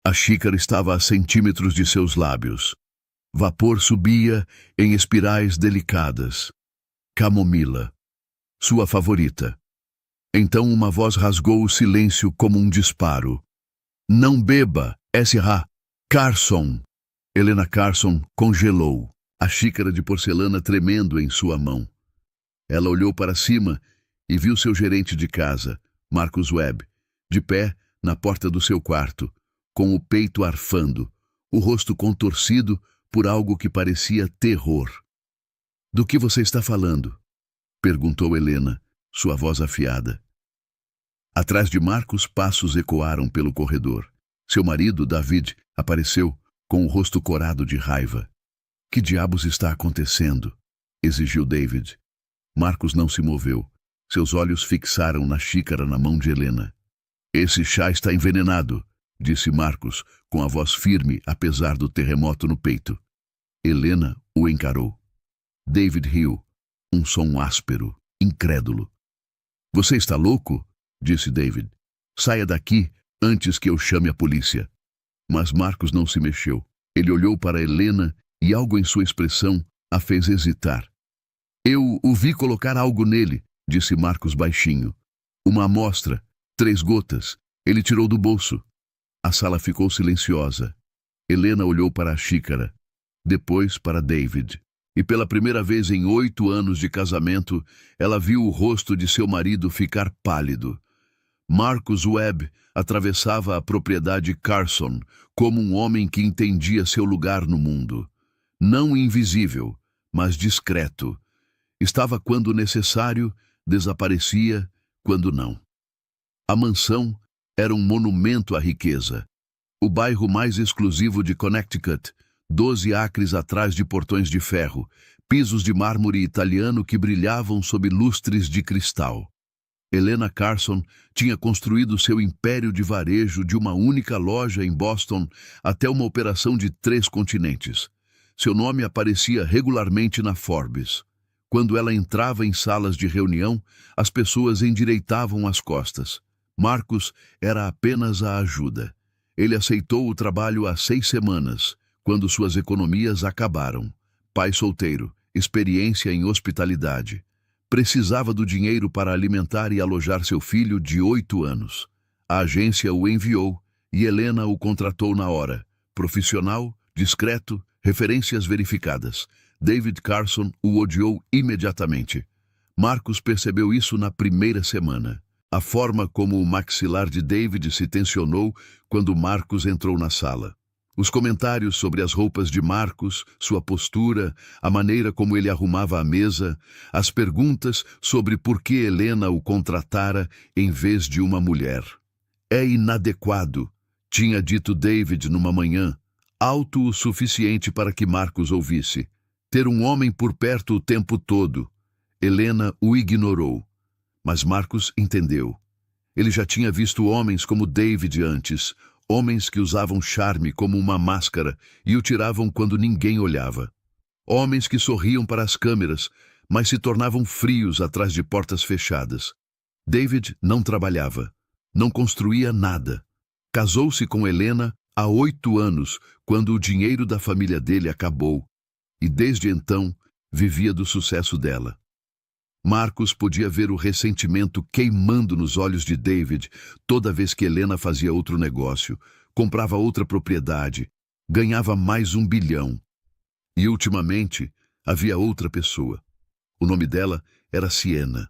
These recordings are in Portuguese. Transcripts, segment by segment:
A xícara estava a centímetros de seus lábios. Vapor subia em espirais delicadas. Camomila. Sua favorita. Então uma voz rasgou o silêncio como um disparo. Não beba, S.R. Carson. Helena Carson congelou, a xícara de porcelana tremendo em sua mão. Ela olhou para cima e viu seu gerente de casa, Marcus Webb, de pé na porta do seu quarto, com o peito arfando, o rosto contorcido por algo que parecia terror. Do que você está falando? Perguntou Helena, sua voz afiada. Atrás de Marcus, passos ecoaram pelo corredor. Seu marido, David, apareceu, com o rosto corado de raiva. Que diabos está acontecendo? Exigiu David. Marcus não se moveu. Seus olhos fixaram na xícara na mão de Helena. Esse chá está envenenado, disse Marcus, com a voz firme, apesar do terremoto no peito. Helena o encarou. David riu, um som áspero, incrédulo. Você está louco? Disse David. Saia daqui antes que eu chame a polícia. Mas Marcus não se mexeu. Ele olhou para Helena e algo em sua expressão a fez hesitar. Eu o vi colocar algo nele, disse Marcus baixinho. Uma amostra, 3 gotas. Ele tirou do bolso. A sala ficou silenciosa. Helena olhou para a xícara, depois para David. E pela primeira vez em 8 anos de casamento, ela viu o rosto de seu marido ficar pálido. Marcus Webb atravessava a propriedade Carson como um homem que entendia seu lugar no mundo. Não invisível, mas discreto. Estava quando necessário, desaparecia quando não. A mansão era um monumento à riqueza. O bairro mais exclusivo de Connecticut, 12 acres atrás de portões de ferro, pisos de mármore italiano que brilhavam sob lustres de cristal. Helena Carson tinha construído seu império de varejo de uma única loja em Boston até uma operação de 3 continentes. Seu nome aparecia regularmente na Forbes. Quando ela entrava em salas de reunião, as pessoas endireitavam as costas. Marcus era apenas a ajuda. Ele aceitou o trabalho há 6 semanas, quando suas economias acabaram. Pai solteiro, experiência em hospitalidade. Precisava do dinheiro para alimentar e alojar seu filho de 8 anos. A agência o enviou e Helena o contratou na hora. Profissional, discreto, referências verificadas. David Carson o odiou imediatamente. Marcus percebeu isso na primeira semana. A forma como o maxilar de David se tensionou quando Marcus entrou na sala. Os comentários sobre as roupas de Marcus, sua postura, a maneira como ele arrumava a mesa, as perguntas sobre por que Helena o contratara em vez de uma mulher. É inadequado, tinha dito David numa manhã, alto o suficiente para que Marcus ouvisse. Ter um homem por perto o tempo todo. Helena o ignorou, mas Marcus entendeu. Ele já tinha visto homens como David antes, homens que usavam charme como uma máscara e o tiravam quando ninguém olhava. Homens que sorriam para as câmeras, mas se tornavam frios atrás de portas fechadas. David não trabalhava, não construía nada. Casou-se com Helena há 8 anos, quando o dinheiro da família dele acabou, e desde então vivia do sucesso dela. Marcus podia ver o ressentimento queimando nos olhos de David toda vez que Helena fazia outro negócio, comprava outra propriedade, ganhava mais $1 bilhão. E, ultimamente, havia outra pessoa. O nome dela era Sienna.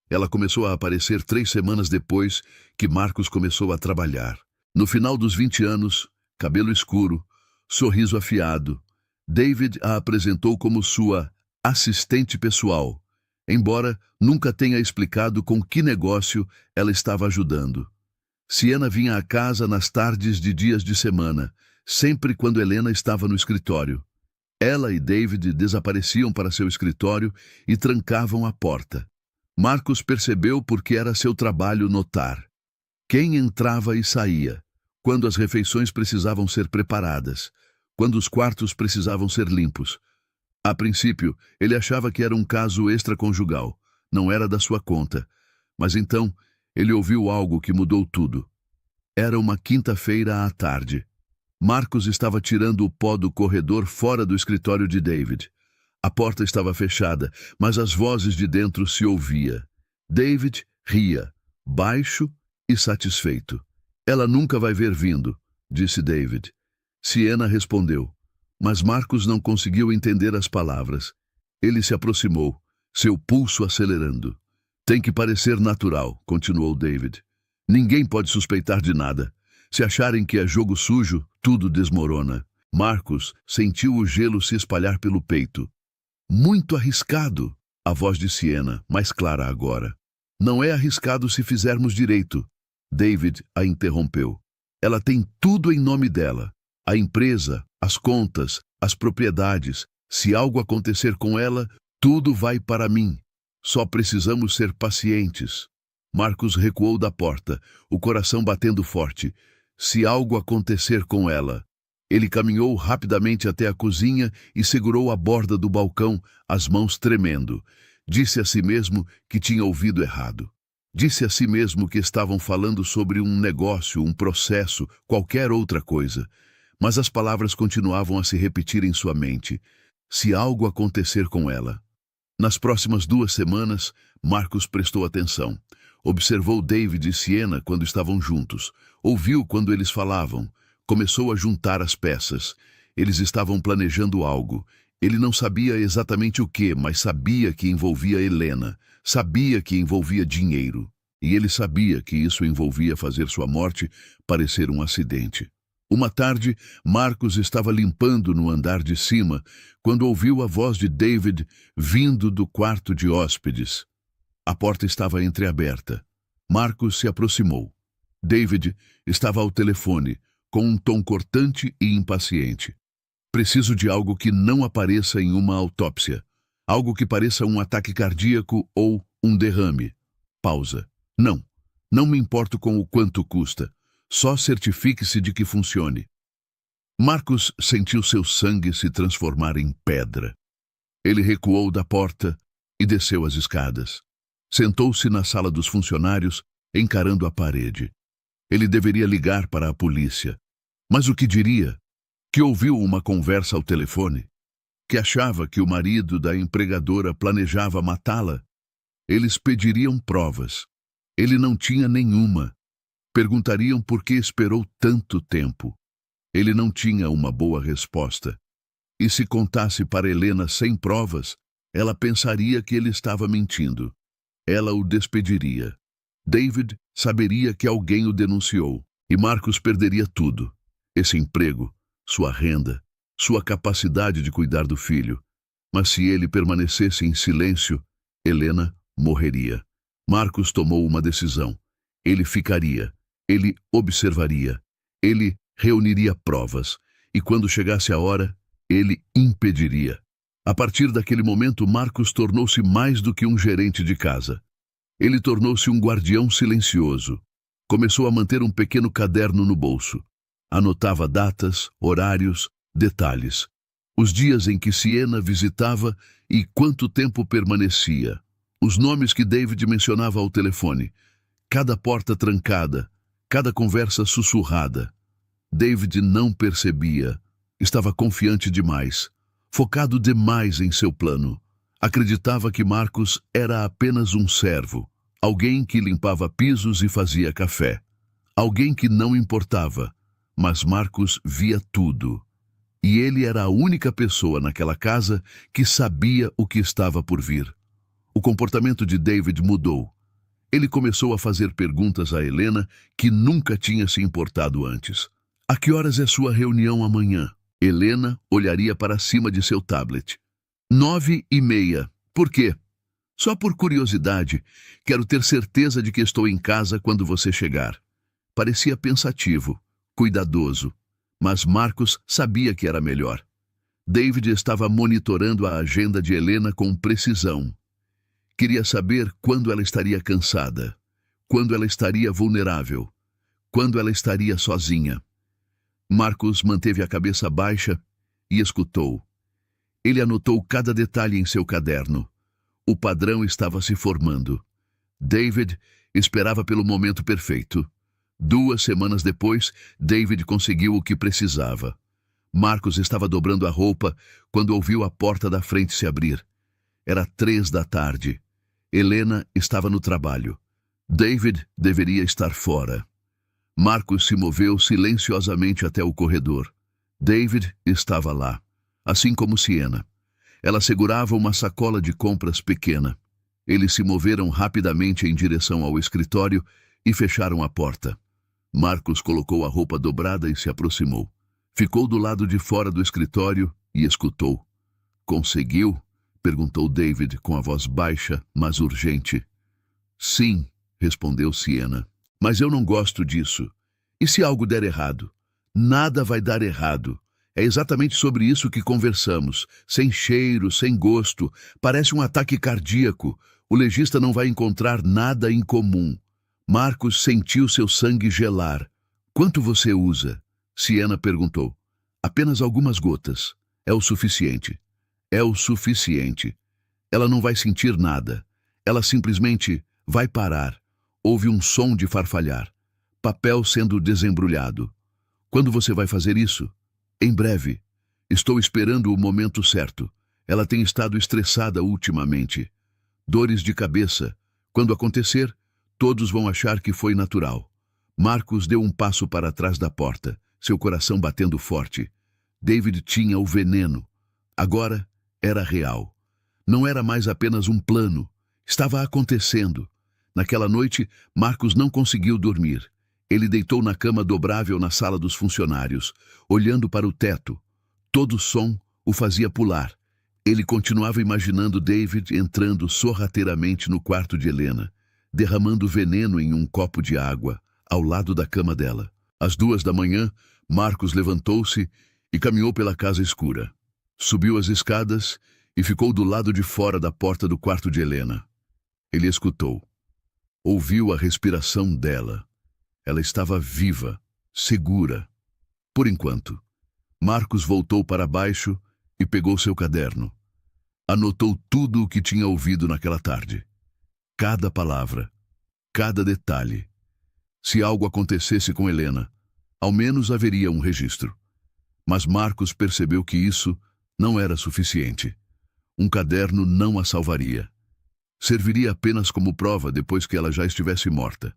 Ela começou a aparecer 3 semanas depois que Marcus começou a trabalhar. No final dos 20 anos, cabelo escuro, sorriso afiado, David a apresentou como sua assistente pessoal, embora nunca tenha explicado com que negócio ela estava ajudando. Sienna vinha à casa nas tardes de dias de semana, sempre quando Helena estava no escritório. Ela e David desapareciam para seu escritório e trancavam a porta. Marcus percebeu porque era seu trabalho notar quem entrava e saía, quando as refeições precisavam ser preparadas, quando os quartos precisavam ser limpos. A princípio, ele achava que era um caso extraconjugal, não era da sua conta. Mas então, ele ouviu algo que mudou tudo. Era uma quinta-feira à tarde. Marcos estava tirando o pó do corredor fora do escritório de David. A porta estava fechada, mas as vozes de dentro se ouvia. David ria, baixo e satisfeito. Ela nunca vai ver vindo, disse David. Siena respondeu, mas Marcos não conseguiu entender as palavras. Ele se aproximou, seu pulso acelerando. Tem que parecer natural, continuou David. Ninguém pode suspeitar de nada. Se acharem que é jogo sujo, tudo desmorona. Marcos sentiu o gelo se espalhar pelo peito. Muito arriscado, a voz de Siena, mais clara agora. Não é arriscado se fizermos direito. David a interrompeu. Ela tem tudo em nome dela. A empresa, as contas, as propriedades. Se algo acontecer com ela, tudo vai para mim. Só precisamos ser pacientes. Marcos recuou da porta, o coração batendo forte. Se algo acontecer com ela. Ele caminhou rapidamente até a cozinha e segurou a borda do balcão, as mãos tremendo. Disse a si mesmo que tinha ouvido errado. Disse a si mesmo que estavam falando sobre um negócio, um processo, qualquer outra coisa. Mas as palavras continuavam a se repetir em sua mente. Se algo acontecer com ela. Nas próximas 2 semanas, Marcos prestou atenção. Observou David e Siena quando estavam juntos. Ouviu quando eles falavam. Começou a juntar as peças. Eles estavam planejando algo. Ele não sabia exatamente o que, mas sabia que envolvia Helena. Sabia que envolvia dinheiro. E ele sabia que isso envolvia fazer sua morte parecer um acidente. Uma tarde, Marcos estava limpando no andar de cima, quando ouviu a voz de David vindo do quarto de hóspedes. A porta estava entreaberta. Marcos se aproximou. David estava ao telefone, com um tom cortante e impaciente. Preciso de algo que não apareça em uma autópsia. Algo que pareça um ataque cardíaco ou um derrame. Pausa. Não me importo com o quanto custa. Só certifique-se de que funcione. Marcos sentiu seu sangue se transformar em pedra. Ele recuou da porta e desceu as escadas. Sentou-se na sala dos funcionários, encarando a parede. Ele deveria ligar para a polícia. Mas o que diria? Que ouviu uma conversa ao telefone? Que achava que o marido da empregadora planejava matá-la? Eles pediriam provas. Ele não tinha nenhuma. Perguntariam por que esperou tanto tempo. Ele não tinha uma boa resposta. E se contasse para Helena sem provas, ela pensaria que ele estava mentindo. Ela o despediria. David saberia que alguém o denunciou. E Marcos perderia tudo. Esse emprego, sua renda, sua capacidade de cuidar do filho. Mas se ele permanecesse em silêncio, Helena morreria. Marcos tomou uma decisão. Ele ficaria. Ele observaria. Ele reuniria provas. E quando chegasse a hora, ele impediria. A partir daquele momento, Marcos tornou-se mais do que um gerente de casa. Ele tornou-se um guardião silencioso. Começou a manter um pequeno caderno no bolso. Anotava datas, horários, detalhes. Os dias em que Siena visitava e quanto tempo permanecia. Os nomes que David mencionava ao telefone. Cada porta trancada. Cada conversa sussurrada. David não percebia. Estava confiante demais. Focado demais em seu plano. Acreditava que Marcos era apenas um servo. Alguém que limpava pisos e fazia café. Alguém que não importava. Mas Marcos via tudo. E ele era a única pessoa naquela casa que sabia o que estava por vir. O comportamento de David mudou. Ele começou a fazer perguntas a Helena que nunca tinha se importado antes. A que horas é sua reunião amanhã? Helena olharia para cima de seu tablet. 9h30. Por quê? Só por curiosidade. Quero ter certeza de que estou em casa quando você chegar. Parecia pensativo, cuidadoso. Mas Marcos sabia que era melhor. David estava monitorando a agenda de Helena com precisão. Queria saber quando ela estaria cansada, quando ela estaria vulnerável, quando ela estaria sozinha. Marcos manteve a cabeça baixa e escutou. Ele anotou cada detalhe em seu caderno. O padrão estava se formando. David esperava pelo momento perfeito. 2 semanas depois, David conseguiu o que precisava. Marcos estava dobrando a roupa quando ouviu a porta da frente se abrir. Era 3 da tarde. Helena estava no trabalho. David deveria estar fora. Marcos se moveu silenciosamente até o corredor. David estava lá, assim como Siena. Ela segurava uma sacola de compras pequena. Eles se moveram rapidamente em direção ao escritório e fecharam a porta. Marcos colocou a roupa dobrada e se aproximou. Ficou do lado de fora do escritório e escutou. "Conseguiu?" perguntou David com a voz baixa, mas urgente. "Sim", respondeu Siena. "Mas eu não gosto disso. E se algo der errado?" "Nada vai dar errado. É exatamente sobre isso que conversamos. Sem cheiro, sem gosto. Parece um ataque cardíaco. O legista não vai encontrar nada em comum." Marcos sentiu seu sangue gelar. "Quanto você usa?" Siena perguntou. "Apenas algumas gotas. É o suficiente." "É o suficiente. Ela não vai sentir nada. Ela simplesmente vai parar." Houve um som de farfalhar. Papel sendo desembrulhado. "Quando você vai fazer isso?" "Em breve. Estou esperando o momento certo. Ela tem estado estressada ultimamente. Dores de cabeça. Quando acontecer, todos vão achar que foi natural." Marcos deu um passo para trás da porta, seu coração batendo forte. David tinha o veneno. Agora era real. Não era mais apenas um plano. Estava acontecendo. Naquela noite, Marcos não conseguiu dormir. Ele deitou na cama dobrável na sala dos funcionários, olhando para o teto. Todo som o fazia pular. Ele continuava imaginando David entrando sorrateiramente no quarto de Helena, derramando veneno em um copo de água, ao lado da cama dela. Às 2 da manhã, Marcos levantou-se e caminhou pela casa escura. Subiu as escadas e ficou do lado de fora da porta do quarto de Helena. Ele escutou. Ouviu a respiração dela. Ela estava viva, segura. Por enquanto. Marcos voltou para baixo e pegou seu caderno. Anotou tudo o que tinha ouvido naquela tarde. Cada palavra, cada detalhe. Se algo acontecesse com Helena, ao menos haveria um registro. Mas Marcos percebeu que isso não era suficiente. Um caderno não a salvaria. Serviria apenas como prova depois que ela já estivesse morta.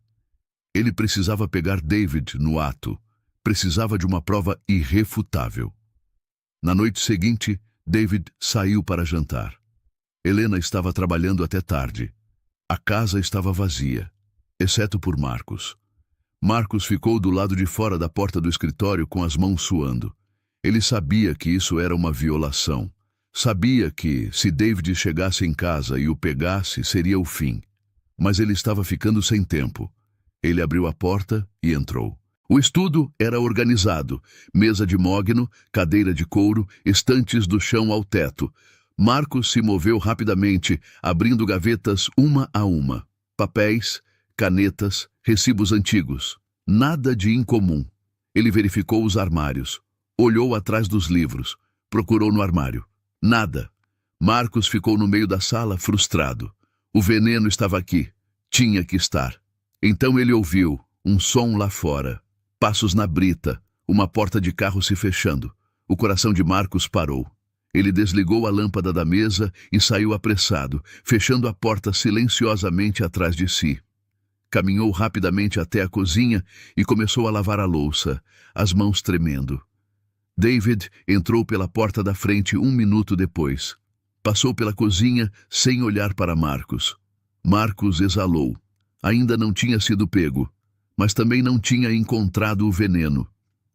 Ele precisava pegar David no ato. Precisava de uma prova irrefutável. Na noite seguinte, David saiu para jantar. Helena estava trabalhando até tarde. A casa estava vazia, exceto por Marcos. Marcos ficou do lado de fora da porta do escritório com as mãos suando. Ele sabia que isso era uma violação. Sabia que, se David chegasse em casa e o pegasse, seria o fim. Mas ele estava ficando sem tempo. Ele abriu a porta e entrou. O estudo era organizado. Mesa de mogno, cadeira de couro, estantes do chão ao teto. Marcos se moveu rapidamente, abrindo gavetas uma a uma. Papéis, canetas, recibos antigos. Nada de incomum. Ele verificou os armários. Olhou atrás dos livros. Procurou no armário. Nada. Marcos ficou no meio da sala, frustrado. O veneno estava aqui. Tinha que estar. Então ele ouviu um som lá fora. Passos na brita. Uma porta de carro se fechando. O coração de Marcos parou. Ele desligou a lâmpada da mesa e saiu apressado, fechando a porta silenciosamente atrás de si. Caminhou rapidamente até a cozinha e começou a lavar a louça, as mãos tremendo. David entrou pela porta da frente 1 minuto depois. Passou pela cozinha sem olhar para Marcos. Marcos exalou. Ainda não tinha sido pego, mas também não tinha encontrado o veneno.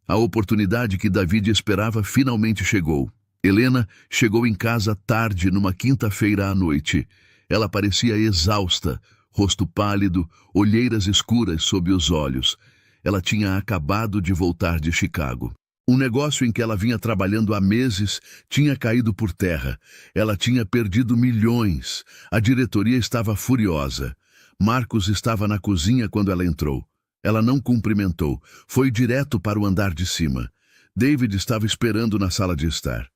A oportunidade que David esperava finalmente chegou. Helena chegou em casa tarde numa quinta-feira à noite. Ela parecia exausta, rosto pálido, olheiras escuras sob os olhos. Ela tinha acabado de voltar de Chicago. Um negócio em que ela vinha trabalhando há meses tinha caído por terra. Ela tinha perdido milhões. A diretoria estava furiosa. Marcos estava na cozinha quando ela entrou. Ela não cumprimentou. Foi direto para o andar de cima. David estava esperando na sala de estar.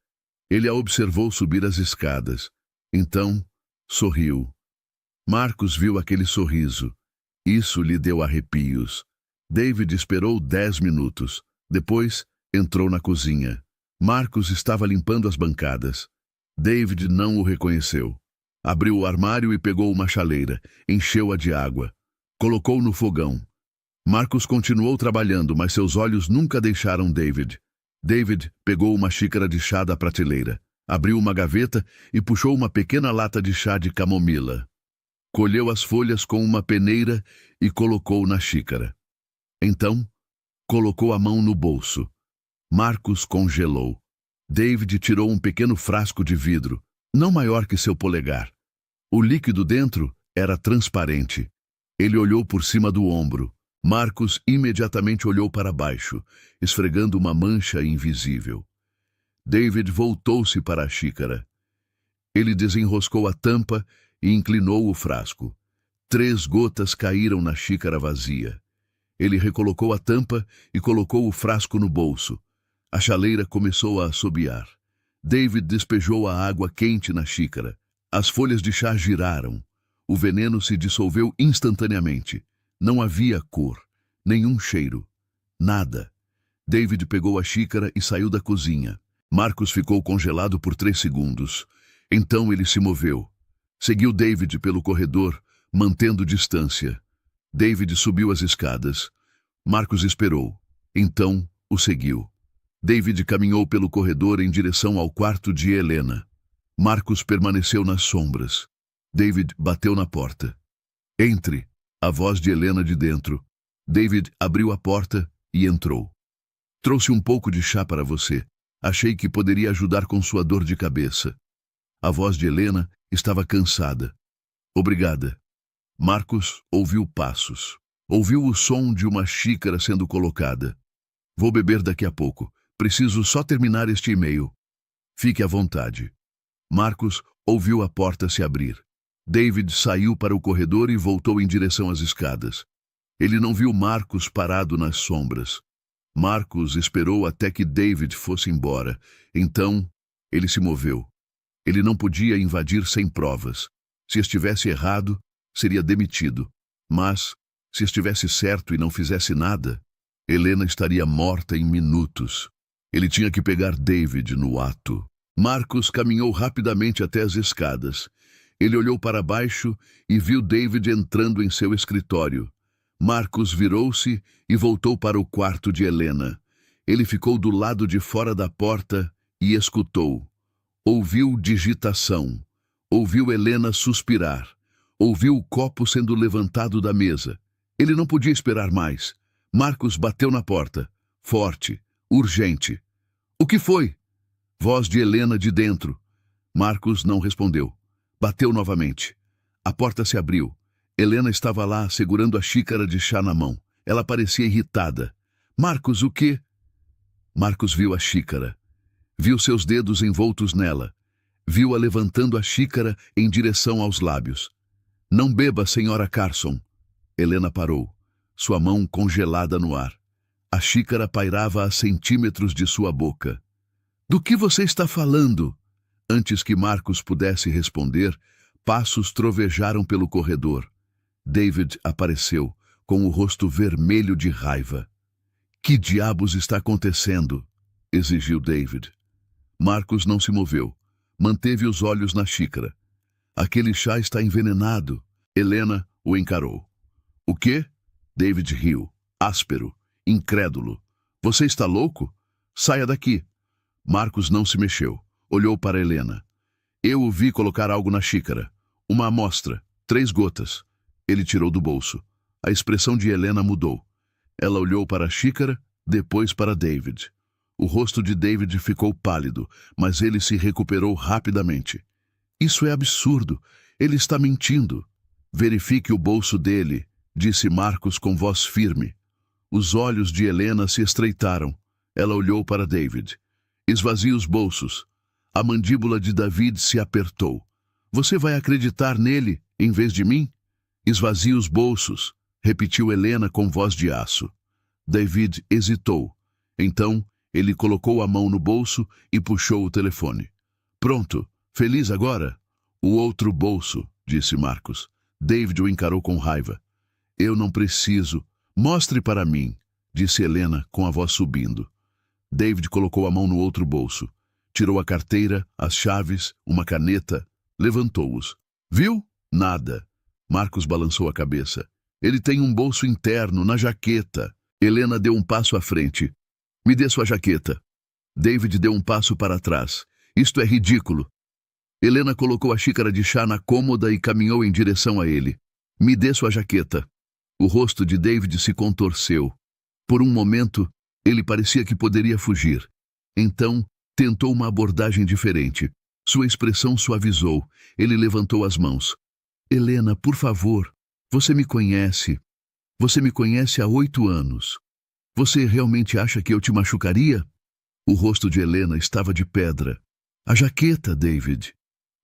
Ele a observou subir as escadas. Então, sorriu. Marcos viu aquele sorriso. Isso lhe deu arrepios. David esperou 10 minutos. Depois, entrou na cozinha. Marcus estava limpando as bancadas. David não o reconheceu. Abriu o armário e pegou uma chaleira, encheu-a de água. Colocou no fogão. Marcus continuou trabalhando, mas seus olhos nunca deixaram David. David pegou uma xícara de chá da prateleira, abriu uma gaveta e puxou uma pequena lata de chá de camomila. Colheu as folhas com uma peneira e colocou na xícara. Então, colocou a mão no bolso. Marcus congelou. David tirou um pequeno frasco de vidro, não maior que seu polegar. O líquido dentro era transparente. Ele olhou por cima do ombro. Marcus imediatamente olhou para baixo, esfregando uma mancha invisível. David voltou-se para a xícara. Ele desenroscou a tampa e inclinou o frasco. 3 gotas caíram na xícara vazia. Ele recolocou a tampa e colocou o frasco no bolso. A chaleira começou a assobiar. David despejou a água quente na xícara. As folhas de chá giraram. O veneno se dissolveu instantaneamente. Não havia cor, nenhum cheiro, nada. David pegou a xícara e saiu da cozinha. Marcus ficou congelado por 3 segundos. Então ele se moveu. Seguiu David pelo corredor, mantendo distância. David subiu as escadas. Marcus esperou. Então o seguiu. David caminhou pelo corredor em direção ao quarto de Helena. Marcus permaneceu nas sombras. David bateu na porta. Entre. A voz de Helena de dentro. David abriu a porta e entrou. Trouxe um pouco de chá para você. Achei que poderia ajudar com sua dor de cabeça. A voz de Helena estava cansada. Obrigada. Marcus ouviu passos. Ouviu o som de uma xícara sendo colocada. Vou beber daqui a pouco. Preciso só terminar este e-mail. Fique à vontade. Marcus ouviu a porta se abrir. David saiu para o corredor e voltou em direção às escadas. Ele não viu Marcus parado nas sombras. Marcus esperou até que David fosse embora. Então, ele se moveu. Ele não podia invadir sem provas. Se estivesse errado, seria demitido. Mas, se estivesse certo e não fizesse nada, Helena estaria morta em minutos. Ele tinha que pegar David no ato. Marcus caminhou rapidamente até as escadas. Ele olhou para baixo e viu David entrando em seu escritório. Marcus virou-se e voltou para o quarto de Helena. Ele ficou do lado de fora da porta e escutou. Ouviu digitação. Ouviu Helena suspirar. Ouviu o copo sendo levantado da mesa. Ele não podia esperar mais. Marcus bateu na porta. Forte, urgente. O que foi? Voz de Helena de dentro. Marcus não respondeu. Bateu novamente. A porta se abriu. Helena estava lá, segurando a xícara de chá na mão. Ela parecia irritada. Marcus, o quê? Marcus viu a xícara. Viu seus dedos envoltos nela. Viu-a levantando a xícara em direção aos lábios. Não beba, senhora Carson. Helena parou, sua mão congelada no ar. A xícara pairava a centímetros de sua boca. Do que você está falando? Antes que Marcus pudesse responder, passos trovejaram pelo corredor. David apareceu, com o rosto vermelho de raiva. Que diabos está acontecendo? Exigiu David. Marcus não se moveu. Manteve os olhos na xícara. Aquele chá está envenenado. Helena o encarou. O quê? David riu, áspero, incrédulo. Você está louco? Saia daqui. Marcus não se mexeu. Olhou para Helena. Eu o vi colocar algo na xícara. Uma amostra. 3 gotas. Ele tirou do bolso. A expressão de Helena mudou. Ela olhou para a xícara, depois para David. O rosto de David ficou pálido, mas ele se recuperou rapidamente. Isso é absurdo. Ele está mentindo. Verifique o bolso dele, disse Marcus com voz firme. Os olhos de Helena se estreitaram. Ela olhou para David. Esvazie os bolsos. A mandíbula de David se apertou. Você vai acreditar nele, em vez de mim? Esvazie os bolsos, repetiu Helena com voz de aço. David hesitou. Então, ele colocou a mão no bolso e puxou o telefone. Pronto, feliz agora? O outro bolso, disse Marcus. David o encarou com raiva. Eu não preciso. Mostre para mim, disse Helena com a voz subindo. David colocou a mão no outro bolso. Tirou a carteira, as chaves, uma caneta, levantou-os. Viu? Nada. Marcos balançou a cabeça. Ele tem um bolso interno, na jaqueta. Helena deu um passo à frente. Me dê sua jaqueta. David deu um passo para trás. Isto é ridículo. Helena colocou a xícara de chá na cômoda e caminhou em direção a ele. Me dê sua jaqueta. O rosto de David se contorceu. Por um momento, ele parecia que poderia fugir. Então, tentou uma abordagem diferente. Sua expressão suavizou. Ele levantou as mãos. Helena, por favor, você me conhece. Você me conhece há 8 anos. Você realmente acha que eu te machucaria? O rosto de Helena estava de pedra. A jaqueta, David.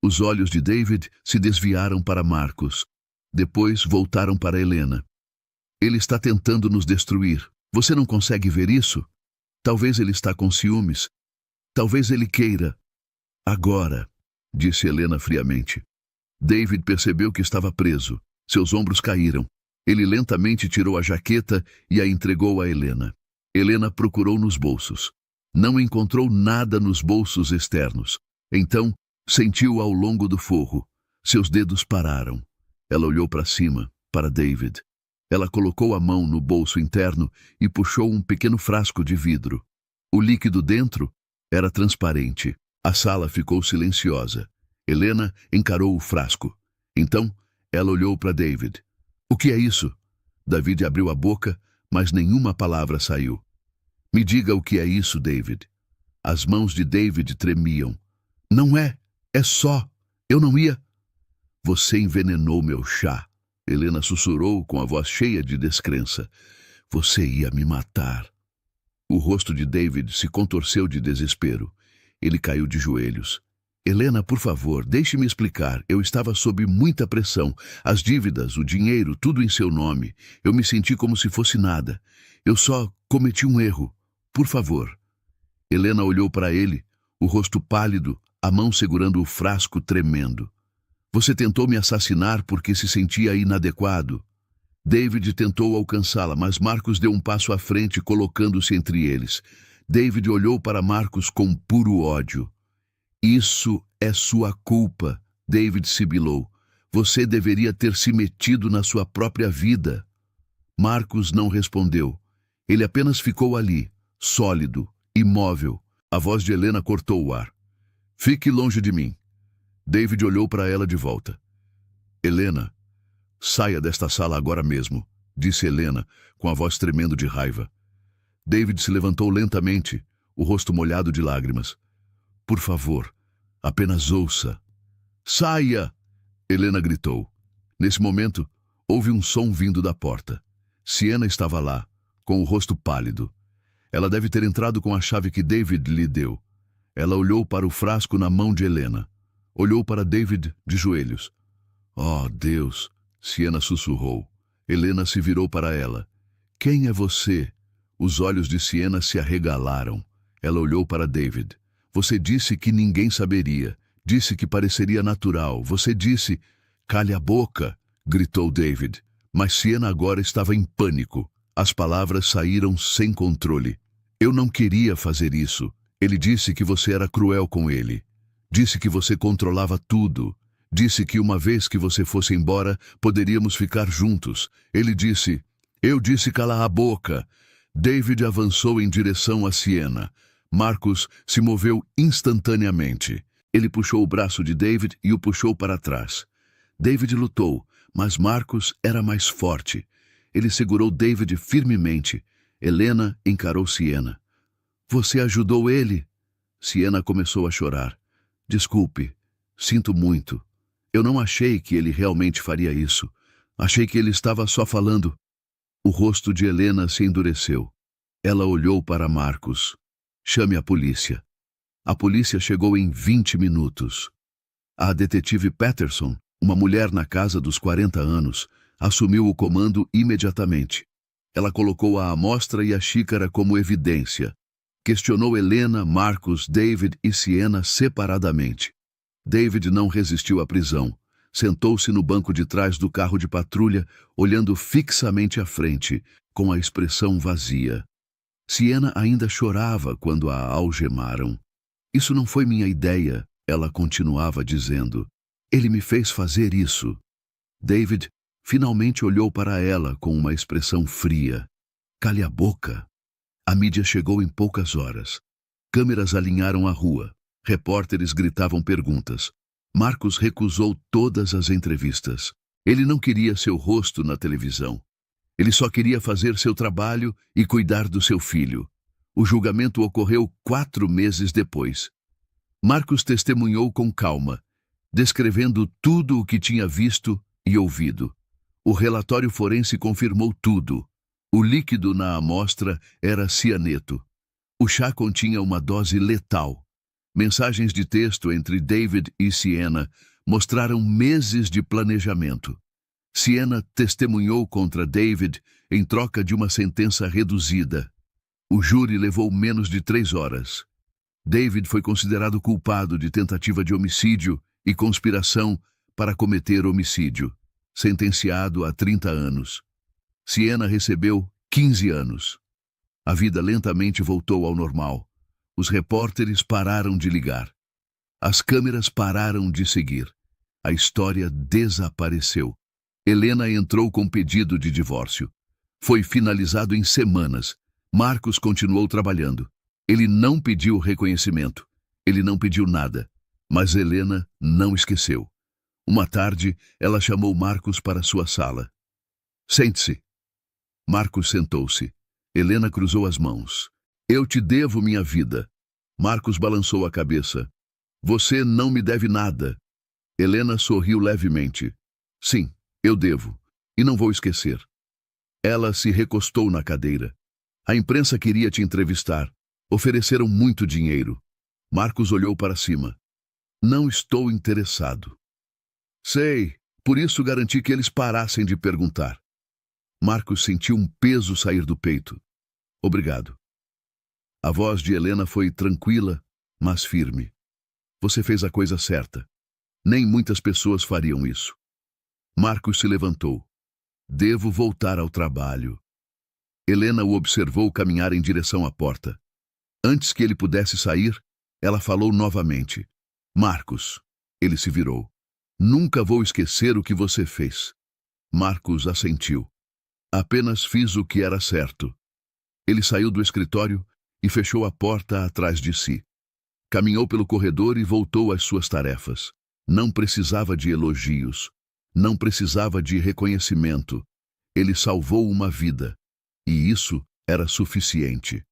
Os olhos de David se desviaram para Marcos. Depois voltaram para Helena. Ele está tentando nos destruir. Você não consegue ver isso? Talvez ele está com ciúmes. Talvez ele queira. Agora, disse Helena friamente. David percebeu que estava preso. Seus ombros caíram. Ele lentamente tirou a jaqueta e a entregou a Helena. Helena procurou nos bolsos. Não encontrou nada nos bolsos externos. Então, sentiu ao longo do forro. Seus dedos pararam. Ela olhou para cima, para David. Ela colocou a mão no bolso interno e puxou um pequeno frasco de vidro. O líquido dentro era transparente. A sala ficou silenciosa. Helena encarou o frasco. Então, ela olhou para David. O que é isso? David abriu a boca, mas nenhuma palavra saiu. Me diga o que é isso, David. As mãos de David tremiam. Não é. É só. Eu não ia. Você envenenou meu chá. Helena sussurrou com a voz cheia de descrença. Você ia me matar. O rosto de David se contorceu de desespero. Ele caiu de joelhos. Helena, por favor, deixe-me explicar. Eu estava sob muita pressão. As dívidas, o dinheiro, tudo em seu nome. Eu me senti como se fosse nada. Eu só cometi um erro. Por favor. Helena olhou para ele, o rosto pálido, a mão segurando o frasco tremendo. Você tentou me assassinar porque se sentia inadequado. David tentou alcançá-la, mas Marcos deu um passo à frente, colocando-se entre eles. David olhou para Marcos com puro ódio. Isso é sua culpa, David sibilou. Você deveria ter se metido na sua própria vida. Marcos não respondeu. Ele apenas ficou ali, sólido, imóvel. A voz de Helena cortou o ar. Fique longe de mim. David olhou para ela de volta. Helena, saia desta sala agora mesmo, disse Helena, com a voz tremendo de raiva. David se levantou lentamente, o rosto molhado de lágrimas. Por favor, apenas ouça. Saia! Helena gritou. Nesse momento, houve um som vindo da porta. Siena estava lá, com o rosto pálido. Ela deve ter entrado com a chave que David lhe deu. Ela olhou para o frasco na mão de Helena. Olhou para David de joelhos. Oh, Deus! Siena sussurrou. Helena se virou para ela. Quem é você? Os olhos de Siena se arregalaram. Ela olhou para David. Você disse que ninguém saberia. Disse que pareceria natural. Você disse... Cale a boca! Gritou David. Mas Siena agora estava em pânico. As palavras saíram sem controle. Eu não queria fazer isso. Ele disse que você era cruel com ele. Disse que você controlava tudo. Disse que uma vez que você fosse embora, poderíamos ficar juntos. Ele disse... Eu disse cala a boca. David avançou em direção a Siena. Marcos se moveu instantaneamente. Ele puxou o braço de David e o puxou para trás. David lutou, mas Marcos era mais forte. Ele segurou David firmemente. Helena encarou Siena. Você ajudou ele? Siena começou a chorar. Desculpe, sinto muito. Eu não achei que ele realmente faria isso. Achei que ele estava só falando. O rosto de Helena se endureceu. Ela olhou para Marcos. Chame a polícia. A polícia chegou em 20 minutos. A detetive Patterson, uma mulher na casa dos 40 anos, assumiu o comando imediatamente. Ela colocou a amostra e a xícara como evidência. Questionou Helena, Marcos, David e Siena separadamente. David não resistiu à prisão. Sentou-se no banco de trás do carro de patrulha, olhando fixamente à frente. com a expressão vazia. Siena ainda chorava quando a algemaram. Isso não foi minha ideia, ela continuava dizendo. Ele me fez fazer isso. David finalmente olhou para ela com uma expressão fria. Cale a boca. A mídia chegou em poucas horas. Câmeras alinharam a rua. Repórteres gritavam perguntas. Marcos recusou todas as entrevistas. Ele não queria seu rosto na televisão. Ele só queria fazer seu trabalho e cuidar do seu filho. O julgamento ocorreu 4 meses depois. Marcos testemunhou com calma, descrevendo tudo o que tinha visto e ouvido. O relatório forense confirmou tudo. O líquido na amostra era cianeto. O chá continha uma dose letal. Mensagens de texto entre David e Siena mostraram meses de planejamento. Siena testemunhou contra David em troca de uma sentença reduzida. O júri levou menos de 3 horas. David foi considerado culpado de tentativa de homicídio e conspiração para cometer homicídio, sentenciado a 30 anos. Siena recebeu 15 anos. A vida lentamente voltou ao normal. Os repórteres pararam de ligar. As câmeras pararam de seguir. A história desapareceu. Helena entrou com pedido de divórcio. Foi finalizado em semanas. Marcos continuou trabalhando. Ele não pediu reconhecimento. Ele não pediu nada. Mas Helena não esqueceu. Uma tarde, ela chamou Marcos para sua sala. Sente-se. Marcos sentou-se. Helena cruzou as mãos. Eu te devo minha vida. Marcos balançou a cabeça. Você não me deve nada. Helena sorriu levemente. Sim, eu devo. E não vou esquecer. Ela se recostou na cadeira. A imprensa queria te entrevistar. Ofereceram muito dinheiro. Marcos olhou para cima. Não estou interessado. Sei, por isso garanti que eles parassem de perguntar. Marcos sentiu um peso sair do peito. Obrigado. A voz de Helena foi tranquila, mas firme. Você fez a coisa certa. Nem muitas pessoas fariam isso. Marcos se levantou. Devo voltar ao trabalho. Helena o observou caminhar em direção à porta. Antes que ele pudesse sair, ela falou novamente. Marcos. Ele se virou. Nunca vou esquecer o que você fez. Marcos assentiu. Apenas fiz o que era certo. Ele saiu do escritório e fechou a porta atrás de si. Caminhou pelo corredor e voltou às suas tarefas. Não precisava de elogios. Não precisava de reconhecimento. Ele salvou uma vida. E isso era suficiente.